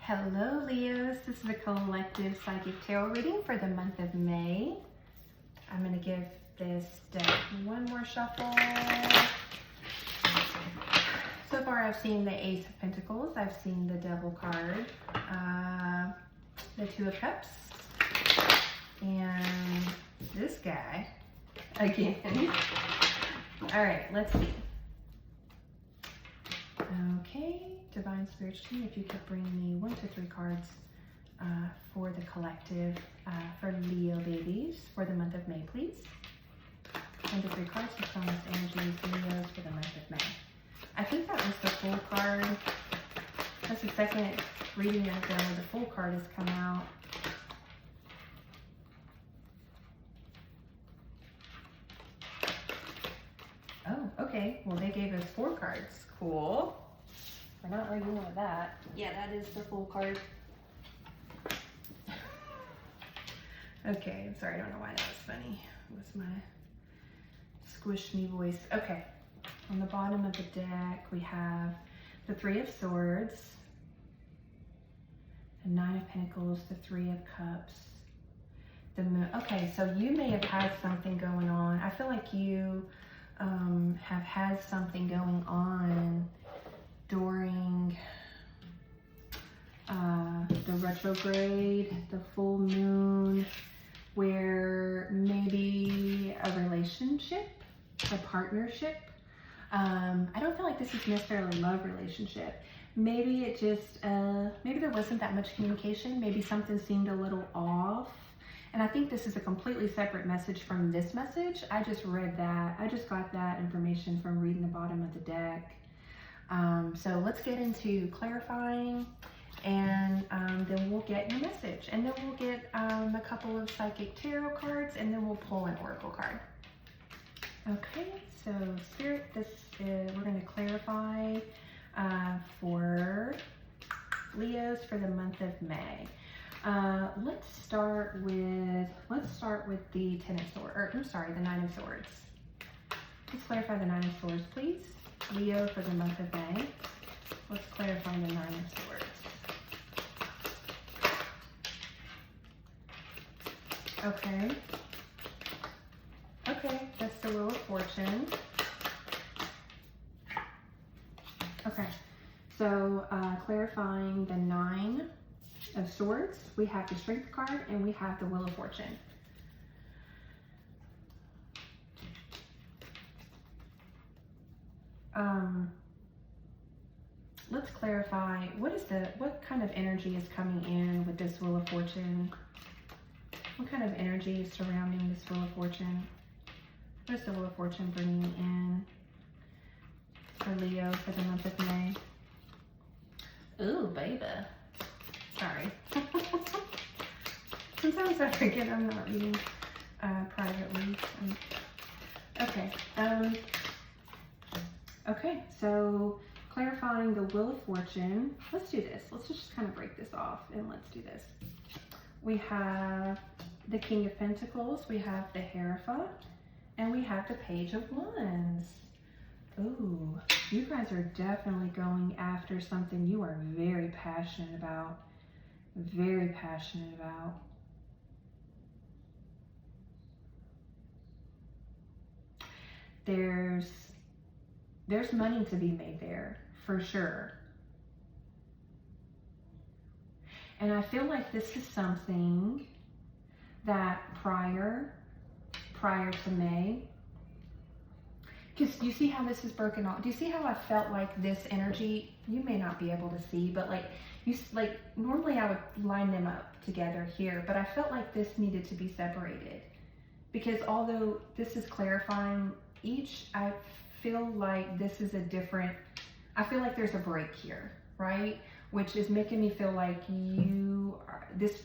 Hello Leos, this is the collective psychic tarot reading for the month of May. I'm going to give this deck one more shuffle. So far I've seen the Ace of Pentacles, I've seen the Devil card, the Two of Cups, and this guy again. Alright, let's see. Okay, Divine Spirits Team, if you could bring me 1 to 3 cards for the collective, for Leo babies for the month of May, please. 1 to 3 cards for strongest energies, Leos for the month of May. I think that was the full card. That's the second reading ago. The full card has come out. Oh, okay. Well, they gave us 4 cards. Cool. We're not arguing with that. Yeah, that is the full card. Okay, I'm sorry. I don't know why that was funny. It was my squish me voice. Okay. On the bottom of the deck, we have the 3 of Swords, the 9 of Pentacles, the 3 of Cups, the Moon. Okay, so you may have had something going on. I feel like you have had something going on during the retrograde, the full moon, where maybe a relationship, a partnership. I don't feel like this is necessarily a love relationship. Maybe it just, maybe there wasn't that much communication. Maybe something seemed a little off. And I think this is a completely separate message from this message. I just read that. I just got that information from reading the bottom of the deck. So let's get into clarifying, and then we'll get your message. And then we'll get a couple of psychic tarot cards, and then we'll pull an oracle card. Okay, so Spirit, this is, we're going to clarify for Leos for the month of May. Let's start with the 10 of Swords, or I'm sorry, the 9 of Swords. Let's clarify the 9 of Swords, please. Leo for the month of May. Let's clarify the 9 of Swords. Okay. Okay, that's the Wheel of Fortune. Okay, so clarifying the 9 of Swords, we have the Strength card and we have the Wheel of Fortune. Let's clarify what kind of energy is coming in with this Wheel of Fortune. What kind of energy is surrounding this Wheel of Fortune? What is the Wheel of Fortune bringing in for Leo for the month of May? Ooh, baby. Sorry. Sometimes I forget I'm not reading privately. Okay. Okay, so clarifying the Wheel of Fortune. Let's do this. Let's just kind of break this off and let's do this. We have the King of Pentacles, we have the Hierophant, and we have the Page of Wands. Ooh, you guys are definitely going after something you are very passionate about. Very passionate about. There's money to be made there, for sure. And I feel like this is something that prior to May, because you see how this is broken off? Do you see how I felt like this energy, you may not be able to see, but like normally I would line them up together here, but I felt like this needed to be separated, because although this is clarifying each, I feel like this is a different, I feel like there's a break here, right? Which is making me feel like you are, this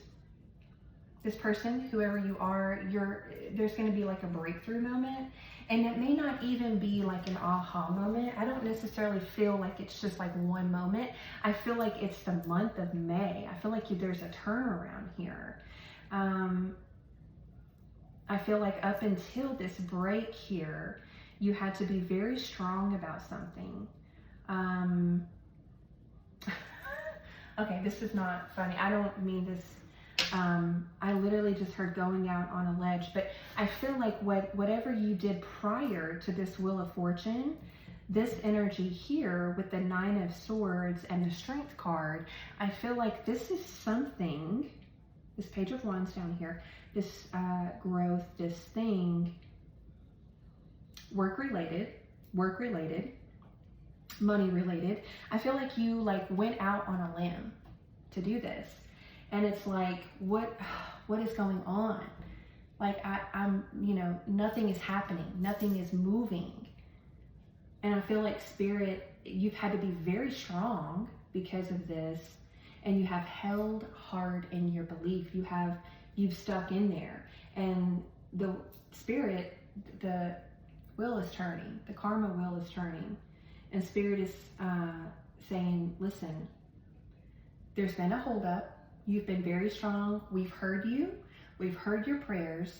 person, whoever you are, there's going to be like a breakthrough moment, and it may not even be like an aha moment. I don't necessarily feel like it's just like one moment. I feel like it's the month of May. I feel like there's a turnaround here. I feel like up until this break here, you had to be very strong about something. Okay, this is not funny. I don't mean this. I literally just heard going out on a ledge, but I feel like whatever you did prior to this Wheel of Fortune, this energy here with the Nine of Swords and the Strength card, I feel like this is something, this Page of Wands down here, this growth, this thing, work related, money related. I feel like you like went out on a limb to do this. And it's like, what is going on? Like I'm, you know, nothing is happening. Nothing is moving. And I feel like Spirit, you've had to be very strong because of this. And you have held hard in your belief. You've stuck in there. And the Spirit, the wheel is turning. The karma wheel is turning. And Spirit is saying, listen, there's been a holdup. You've been very strong. We've heard you. We've heard your prayers.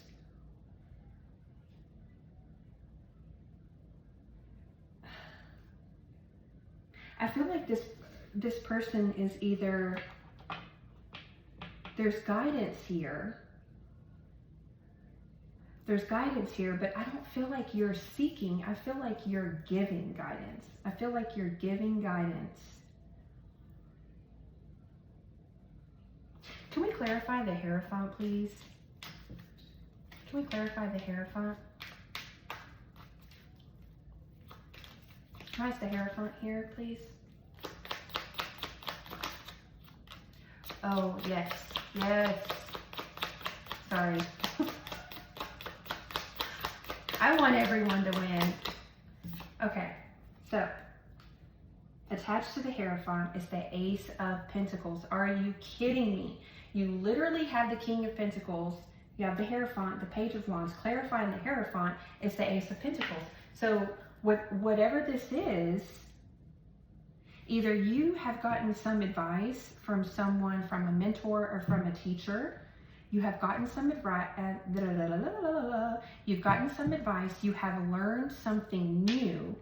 I feel like this person is either, there's guidance here. There's guidance here, but I don't feel like you're seeking. I feel like you're giving guidance. I feel like you're giving guidance. Can we clarify the Hierophant, please? Can we clarify the Hierophant? Why is the Hierophant here, please? Oh, yes. Yes. Sorry. I want everyone to win. Okay, so attached to the Hierophant is the Ace of Pentacles. Are you kidding me? You literally have the King of Pentacles. You have the Hierophant, the Page of Wands. Clarifying the Hierophant is the Ace of Pentacles. So whatever this is, either you have gotten some advice from someone, from a mentor or from a teacher. You have gotten some advice. You've gotten some advice. You have learned something new.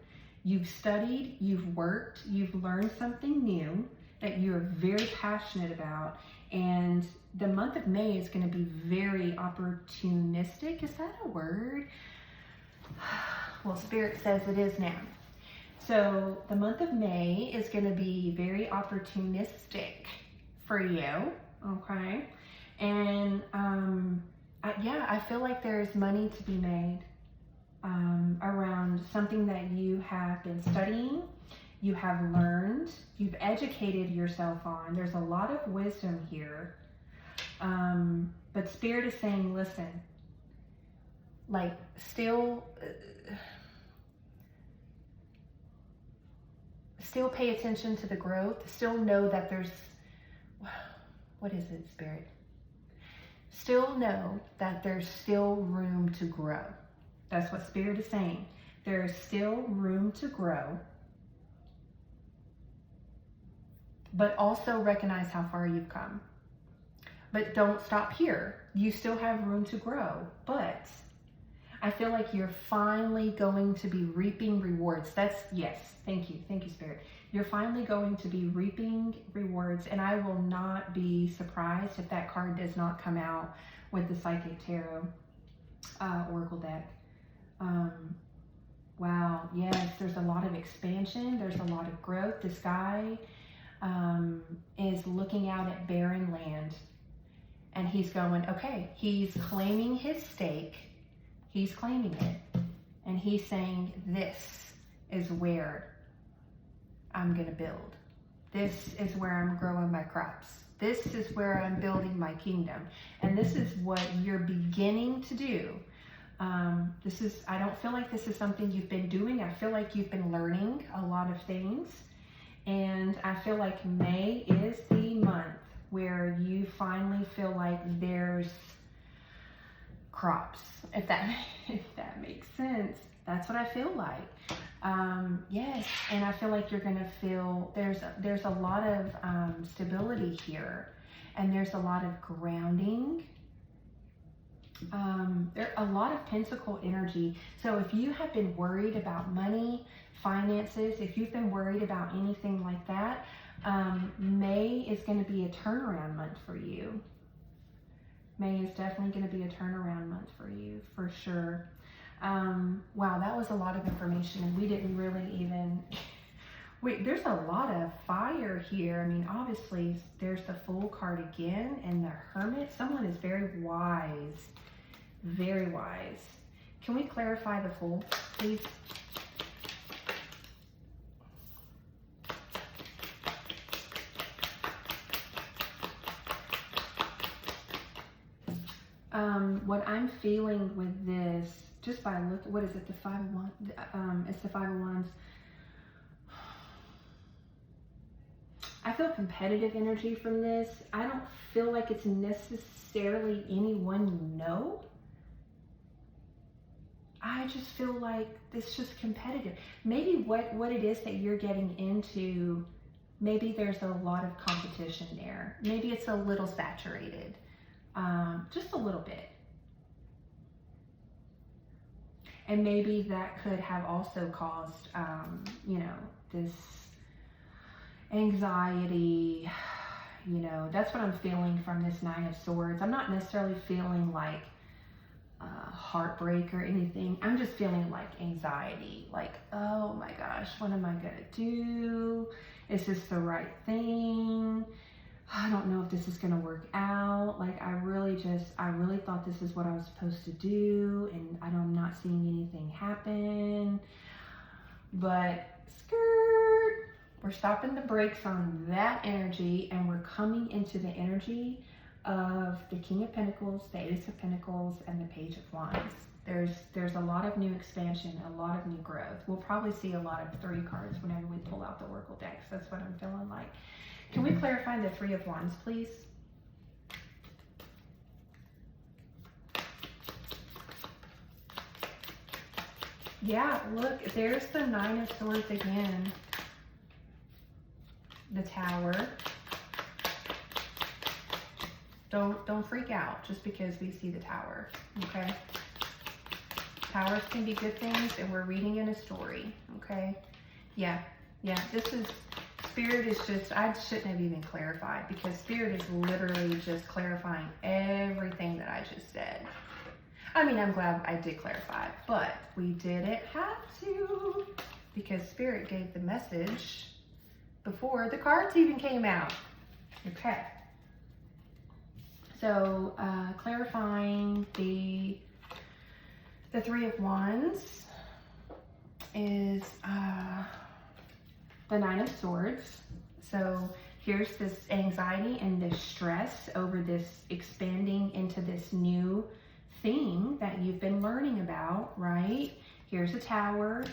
You've studied, you've worked, you've learned something new that you're very passionate about. And the month of May is going to be very opportunistic. Is that a word? Well, Spirit says it is now. So the month of May is going to be very opportunistic for you. Okay. And I feel like there's money to be made around something that you have been studying, you have learned, you've educated yourself on. There's a lot of wisdom here. But Spirit is saying, listen, like still pay attention to the growth. Still know that there's, what is it, Spirit? Still know that there's still room to grow. That's what Spirit is saying. There is still room to grow. But also recognize how far you've come. But don't stop here. You still have room to grow. But I feel like you're finally going to be reaping rewards. Yes. Thank you. Thank you, Spirit. You're finally going to be reaping rewards. And I will not be surprised if that card does not come out with the Psychic Tarot Oracle deck. Wow. Yes, there's a lot of expansion. There's a lot of growth. This guy is looking out at barren land. And he's going, okay, he's claiming his stake. He's claiming it. And he's saying, this is where I'm going to build. This is where I'm growing my crops. This is where I'm building my kingdom. And this is what you're beginning to do. I don't feel like this is something you've been doing. I feel like you've been learning a lot of things. And I feel like May is the month where you finally feel like there's crops, if that makes sense. That's what I feel like. Yes, and I feel like you're gonna feel there's a lot of stability here, and there's a lot of grounding. There's a lot of Pentacle energy. So if you have been worried about money, finances, if you've been worried about anything like that, May is going to be a turnaround month for you. May is definitely going to be a turnaround month for you, for sure. Wow, that was a lot of information, and we didn't really even... Wait, there's a lot of fire here. I mean, obviously, there's the Fool card again, and the Hermit. Someone is very wise. Very wise. Can we clarify the Fool, please? What I'm feeling with this, just by looking, what is it, the Five of Wands? It's the Five of Wands. I feel competitive energy from this. I don't feel like it's necessarily anyone you know. I just feel like it's just competitive. Maybe what it is that you're getting into, maybe there's a lot of competition there. Maybe it's a little saturated, just a little bit. And maybe that could have also caused, you know, this anxiety. You know, that's what I'm feeling from this Nine of Swords. I'm not necessarily feeling like heartbreak or anything. I'm just feeling like anxiety, like, oh my gosh, what am I gonna do? Is this the right thing? I don't know if this is gonna work out. Like, I really thought this is what I was supposed to do, and I'm not seeing anything happen. But skirt, we're stopping the brakes on that energy, and we're coming into the energy of the King of Pentacles, the Ace of Pentacles, and the Page of Wands. There's a lot of new expansion, a lot of new growth. We'll probably see a lot of 3 cards whenever we pull out the Oracle decks. That's what I'm feeling like. Can we clarify the Three of Wands, please? Yeah, look, there's the Nine of Swords again. The Tower. Don't freak out just because we see the Tower, okay? Towers can be good things, and we're reading in a story, okay? Yeah, this is, Spirit is just, I shouldn't have even clarified, because Spirit is literally just clarifying everything that I just said. I mean, I'm glad I did clarify, but we didn't have to, because Spirit gave the message before the cards even came out. Okay. So, clarifying the Three of Wands is the Nine of Swords. So here's this anxiety and this stress over this expanding into this new thing that you've been learning about, right? Here's a Tower.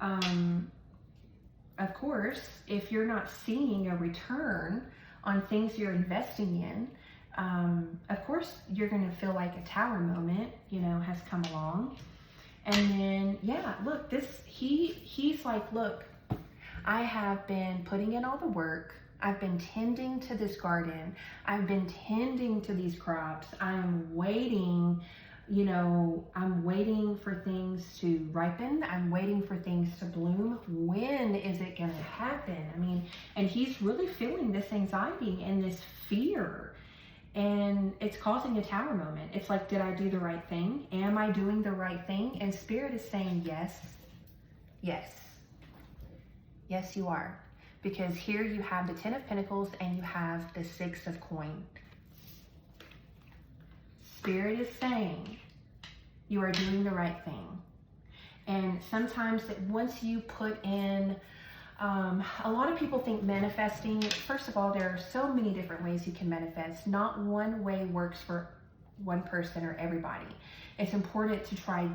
Of course, if you're not seeing a return on things you're investing in, of course, you're going to feel like a Tower moment, you know, has come along. And then, yeah, look, he's like, look, I have been putting in all the work. I've been tending to this garden. I've been tending to these crops. I'm waiting, you know, I'm waiting for things to ripen. I'm waiting for things to bloom. When is it going to happen? I mean, and he's really feeling this anxiety and this fear. And it's causing a Tower moment. It's like, did I do the right thing? Am I doing the right thing? And Spirit is saying yes, yes. Yes, you are. Because here you have the Ten of Pentacles and you have the Six of Coins. Spirit is saying you are doing the right thing. And sometimes that once you put in, a lot of people think manifesting, first of all, there are so many different ways you can manifest. Not one way works for one person or everybody. It's important to try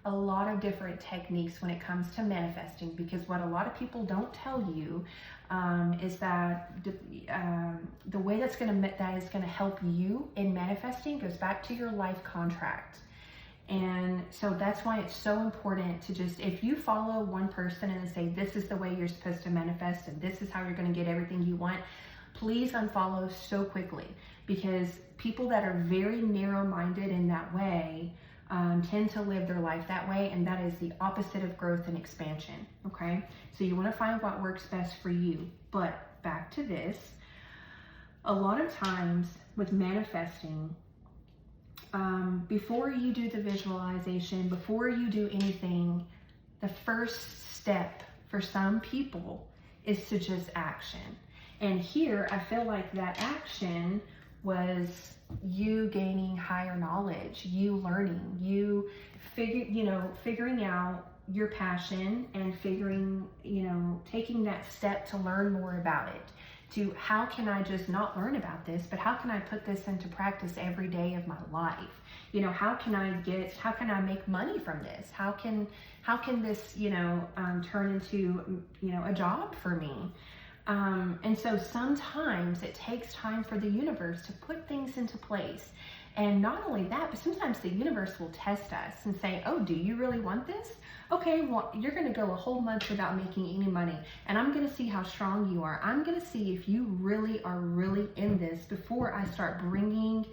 a lot of different techniques when it comes to manifesting, because what a lot of people don't tell you is that the way that is going to help you in manifesting goes back to your life contract. And so that's why it's so important to just, if you follow one person and say, this is the way you're supposed to manifest and this is how you're going to get everything you want, please unfollow so quickly, because people that are very narrow-minded in that way tend to live their life that way, and that is the opposite of growth and expansion, okay? So you want to find what works best for you, but back to this. A lot of times with manifesting, before you do the visualization, before you do anything, the first step for some people is to just action. And here I feel like that action was you gaining higher knowledge, you learning, you figuring out your passion and figuring, taking that step to learn more about it. To how can I just not learn about this, but how can I put this into practice every day of my life? How can I make money from this? How can this, turn into, a job for me? And so sometimes it takes time for the universe to put things into place. And not only that, but sometimes the universe will test us and say, oh, do you really want this? Okay, well, you're going to go a whole month without making any money. And I'm going to see how strong you are. I'm going to see if you really are really in this before I start bringing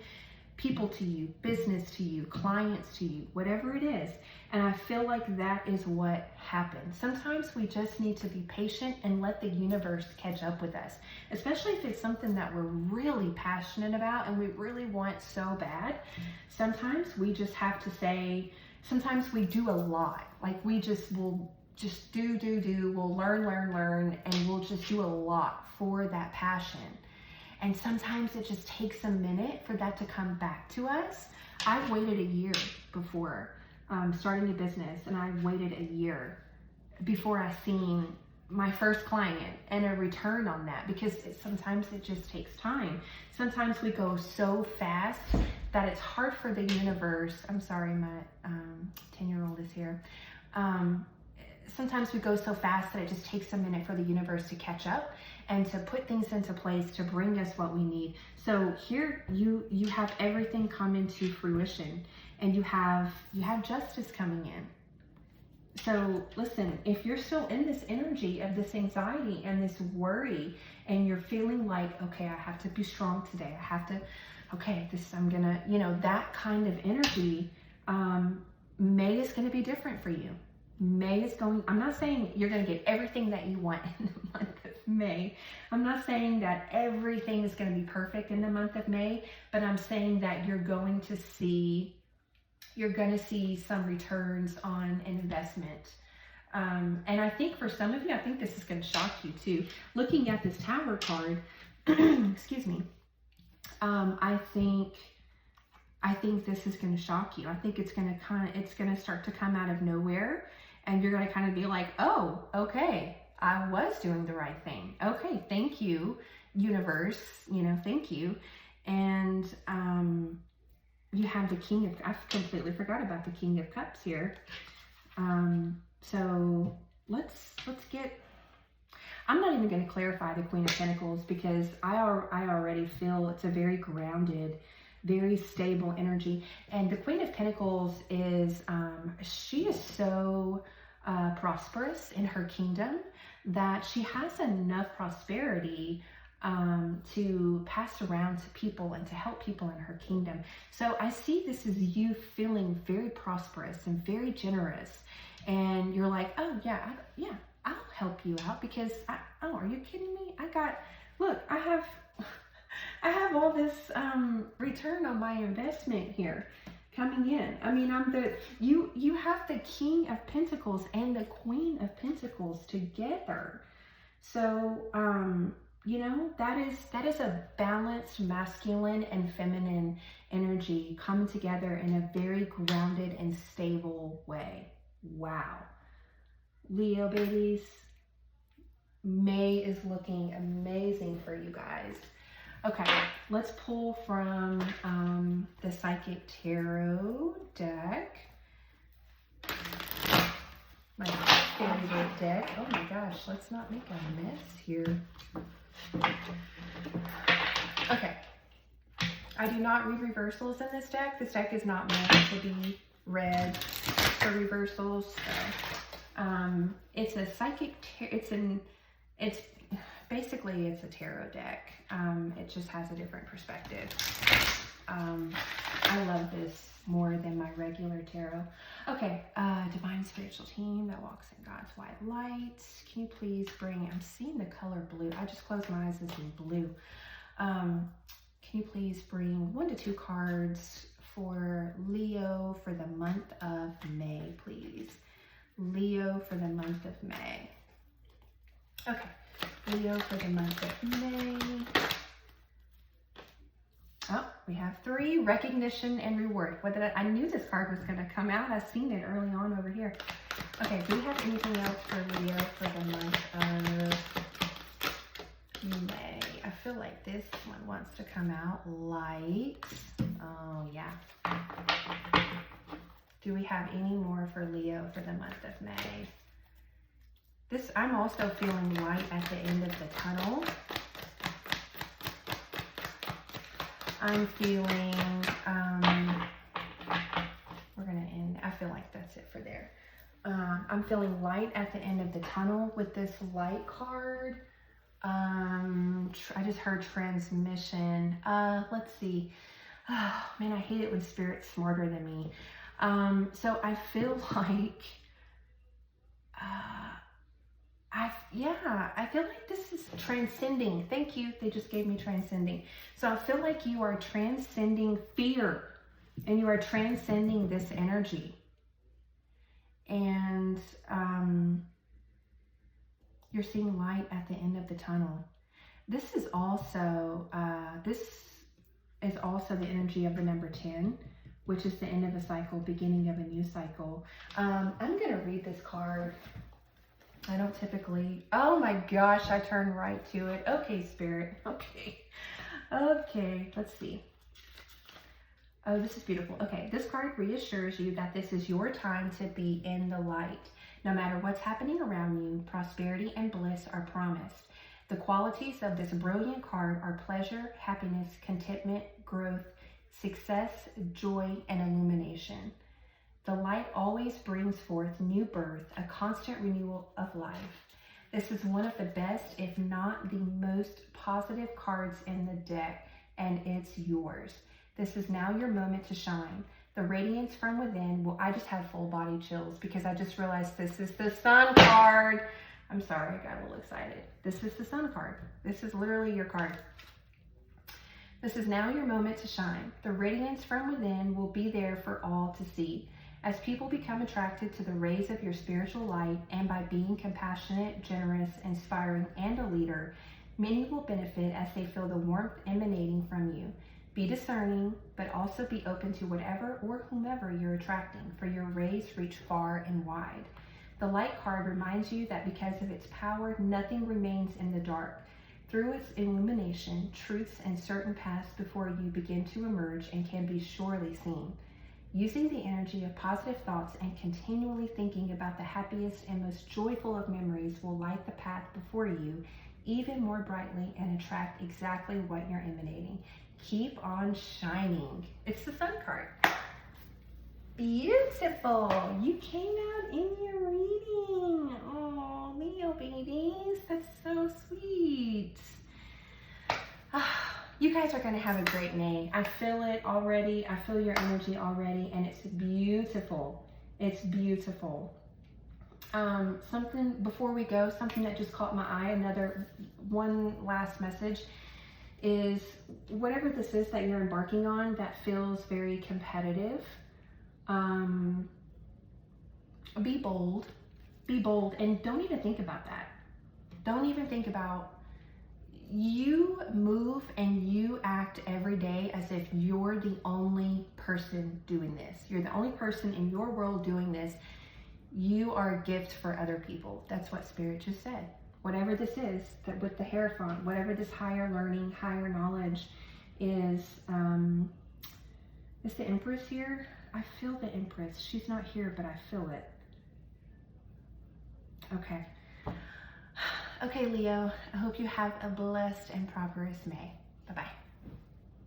people to you, business to you, clients to you, whatever it is. And I feel like that is what happens. Sometimes we just need to be patient and let the universe catch up with us, especially if it's something that we're really passionate about and we really want so bad. Sometimes we just have to say, sometimes we do a lot. Like we'll just do, we'll learn, and we'll just do a lot for that passion. And sometimes it just takes a minute for that to come back to us. I've waited a year before starting a business, and I waited a year before I seen my first client and a return on that, because sometimes it just takes time. Sometimes we go so fast that it's hard for the universe. I'm sorry, my 10-year-old is here. Sometimes we go so fast that it just takes a minute for the universe to catch up and to put things into place to bring us what we need. So here you have everything come into fruition, and you have justice coming in. So listen, if you're still in this energy of this anxiety and this worry, and you're feeling like, okay, I have to be strong today. I have to, that kind of energy, May is going to be different for you. I'm not saying you're going to get everything that you want in the month of May. I'm not saying that everything is going to be perfect in the month of May, but I'm saying that you're going to see some returns on an investment. And I think for some of you, I think this is going to shock you too. Looking at this Tower card, excuse me, I think this is going to shock you. I think it's going to start to come out of nowhere, and you're going to kind of be like, oh, okay, I was doing the right thing. Okay, thank you, universe, thank you. And you have the King of, I completely forgot about the King of Cups here. So let's get, I'm not even going to clarify the Queen of Pentacles, because I already feel it's a very grounded, very stable energy. And the Queen of Pentacles is, she is so prosperous in her kingdom that she has enough prosperity to pass around to people and to help people in her kingdom. So I see this as you feeling very prosperous and very generous. And you're like, oh yeah, I'll help you out, because are you kidding me? I have all this return on my investment here coming in. I mean, you have the King of Pentacles and the Queen of Pentacles together. So, that is a balanced masculine and feminine energy coming together in a very grounded and stable way. Wow. Leo babies, May is looking amazing for you guys. Okay, let's pull from the Psychic Tarot deck. My favorite deck. Oh my gosh, let's not make a mess here. Okay. I do not read reversals in this deck. This deck is not meant to be read for reversals. So, it's a psychic, it's basically a tarot deck. It just has a different perspective. I love this more than my regular tarot. Okay, divine spiritual team that walks in God's white light. Can you please bring, I'm seeing the color blue. I just closed my eyes and see blue. Can you please bring 1 to 2 cards for Leo for the month of May, please? Leo for the month of May. Okay, Leo for the month of May. Oh, we have 3, recognition and reward. What did I knew this card was going to come out. I've seen it early on over here. Okay, do we have anything else for Leo for the month of May? I feel like this one wants to come out light. Oh, yeah. Do we have any more for Leo for the month of May? This, I'm also feeling light at the end of the tunnel. I'm feeling, we're going to end, I feel like that's it for there. I'm feeling light at the end of the tunnel with this light card. I just heard transmission. Let's see. Oh, man, I hate it when spirit's smarter than me. So I feel like, I feel like this is transcending. Thank you. They just gave me transcending. So I feel like you are transcending fear and you are transcending this energy. And you're seeing light at the end of the tunnel. This is also the energy of the number 10, which is the end of a cycle, beginning of a new cycle. I'm going to read this card. I don't typically, oh my gosh, I turned right to it. Okay, Spirit, okay. Okay, let's see. Oh, this is beautiful. Okay, this card reassures you that this is your time to be in the light. No matter what's happening around you, prosperity and bliss are promised. The qualities of this brilliant card are pleasure, happiness, contentment, growth, success, joy, and illumination. The light always brings forth new birth, a constant renewal of life. This is one of the best, if not the most positive cards in the deck, and it's yours. This is now your moment to shine. The radiance from within, well, I just have full body chills because I just realized this is the Sun card. I'm sorry, I got a little excited. This is the Sun card. This is literally your card. This is now your moment to shine. The radiance from within will be there for all to see. As people become attracted to the rays of your spiritual light, and by being compassionate, generous, inspiring, and a leader, many will benefit as they feel the warmth emanating from you. Be discerning, but also be open to whatever or whomever you're attracting, for your rays reach far and wide. The light card reminds you that because of its power, nothing remains in the dark. Through its illumination, truths and certain paths before you begin to emerge and can be surely seen. Using the energy of positive thoughts and continually thinking about the happiest and most joyful of memories will light the path before you even more brightly and attract exactly what you're emanating. Keep on shining. It's the Sun card. Beautiful. You came out in your reading. Oh, Leo babies. That's so sweet. You guys are going to have a great May. I feel it already. I feel your energy already, and it's beautiful. It's beautiful. Something before we go, something that just caught my eye, one last message is whatever this is that you're embarking on that feels very competitive, be bold, and don't even think about that. Don't even think about. You move and you act every day as if you're the only person doing this. You're the only person in your world doing this. You are a gift for other people. That's what Spirit just said. Whatever this is, that with the Hierophant, whatever this higher learning, higher knowledge is the Empress here? I feel the Empress. She's not here, but I feel it. Okay. Okay, Leo, I hope you have a blessed and prosperous May.